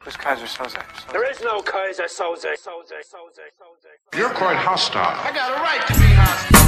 Who's Kaiser Soze? There is no Kaiser Soze. You're quite hostile. I got a right to be hostile.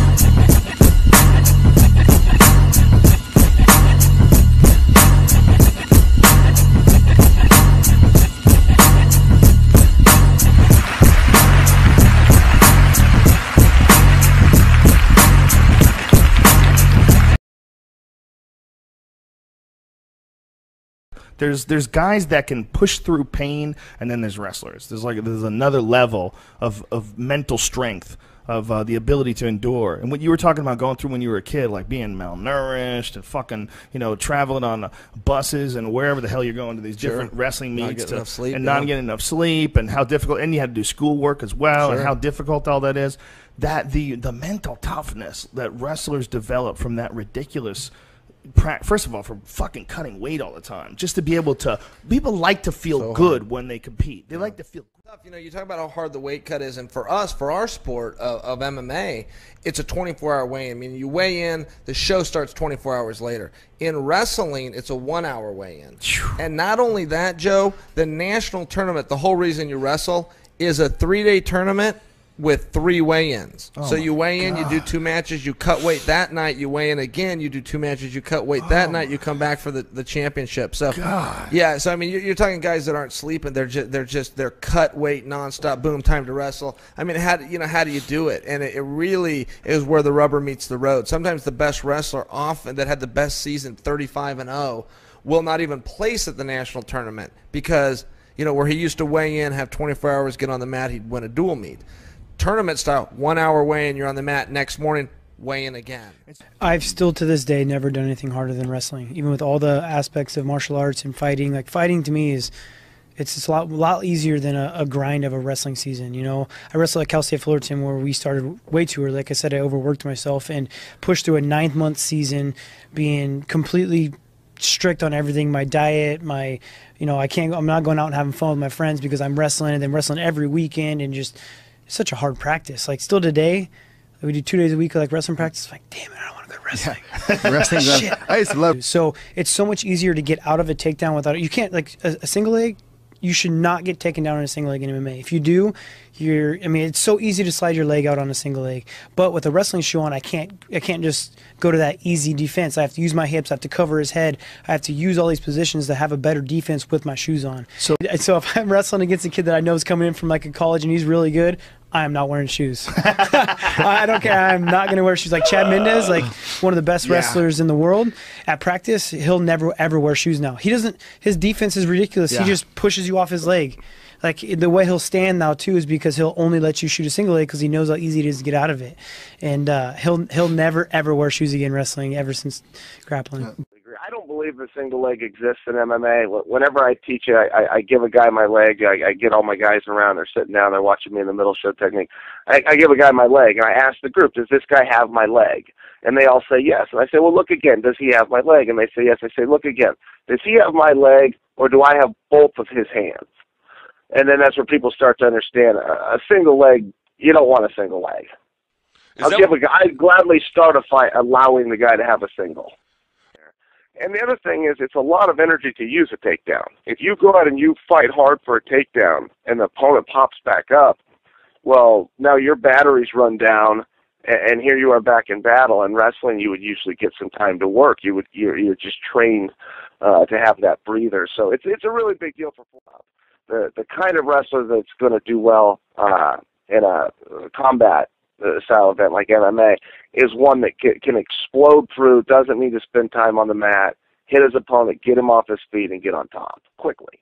There's guys that can push through pain, and then there's wrestlers. There's another level of mental strength, of the ability to endure. And what you were talking about going through when you were a kid, like being malnourished and fucking, traveling on buses and wherever the hell you're going to these different wrestling meets not getting enough sleep, and how difficult, and you had to do schoolwork as well, and how difficult all that is. That the mental toughness that wrestlers develop from that ridiculous. First of all, for fucking cutting weight all the time, just to be able to, people like to feel good when they compete. They like to feel good. You talk about how hard the weight cut is, and for us, for our sport of MMA, it's a 24-hour weigh-in. I mean, you weigh in, the show starts 24 hours later. In wrestling, it's a 1-hour weigh-in. And not only that, Joe, the national tournament, the whole reason you wrestle, is a 3-day tournament with 3 weigh-ins. So you weigh in, you do 2 matches, you cut weight that night, you weigh in again, you do 2 matches, you cut weight that night, you come back for the championship. So yeah, so I mean, you're talking guys that aren't sleeping, they're cut weight nonstop, boom, time to wrestle. I mean, how do you do it? And it really is where the rubber meets the road. Sometimes the best wrestler, often that had the best season, 35-0, will not even place at the national tournament because where he used to weigh in, have 24 hours, get on the mat, he'd win a dual meet. Tournament style, 1-hour weigh-in, you're on the mat, next morning weigh in again. I've still to this day never done anything harder than wrestling, even with all the aspects of martial arts and fighting. Like, fighting to me is it's a lot easier than a grind of a wrestling season. I wrestled at Cal State Fullerton, where we started way too early. Like I said, I overworked myself and pushed through a 9-month season, being completely strict on everything, my diet, I'm not going out and having fun with my friends because I'm wrestling, and then wrestling every weekend, and just such a hard practice. Like, still today, we do 2 days a week of wrestling practice. Like, damn it, I don't want to go to wrestling. Yeah. Wrestling, shit. I used to love it. So it's so much easier to get out of a takedown without it. You can't, like, a single leg, you should not get taken down on a single leg in MMA. If you do, it's so easy to slide your leg out on a single leg. But with a wrestling shoe on, I can't just go to that easy defense. I have to use my hips. I have to cover his head. I have to use all these positions to have a better defense with my shoes on. So if I'm wrestling against a kid that I know is coming in from like a college and he's really good, I am not wearing shoes. I don't care. I'm not going to wear shoes. Like Chad Mendez, like one of the best wrestlers in the world, at practice, he'll never, ever wear shoes now. He doesn't. His defense is ridiculous. He just pushes you off his leg. Like, the way he'll stand now, too, is because he'll only let you shoot a single leg because he knows how easy it is to get out of it. And he'll never, ever wear shoes again wrestling ever since grappling. I don't believe the single leg exists in MMA. Whenever I teach it, I give a guy my leg. I get all my guys around. They're sitting down. They're watching me in the middle show technique. I give a guy my leg, and I ask the group, does this guy have my leg? And they all say yes. And I say, well, look again. Does he have my leg? And they say yes. I say, look again. Does he have my leg, or do I have both of his hands? And then that's where people start to understand a single leg, you don't want a single leg. I'd gladly start a fight allowing the guy to have a single. And the other thing is, it's a lot of energy to use a takedown. If you go out and you fight hard for a takedown and the opponent pops back up, well, now your batteries run down, and here you are back in battle. In wrestling, you would usually get some time to work. You're just trained to have that breather. So it's a really big deal for the kind of wrestler that's going to do well in a combat style event like MMA is one that can explode through, doesn't need to spend time on the mat, hit his opponent, get him off his feet, and get on top quickly.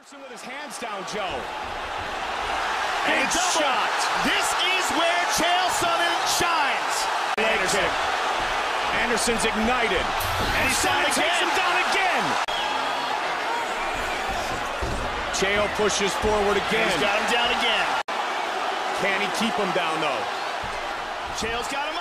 Anderson with his hands down, Joe. And shot. This is where Chael Sonnen shines. Leg kick. Anderson's ignited. And he's down again. Takes him down again. Chael pushes forward again. He's got him down again. Can he keep him down, though? Chael's got him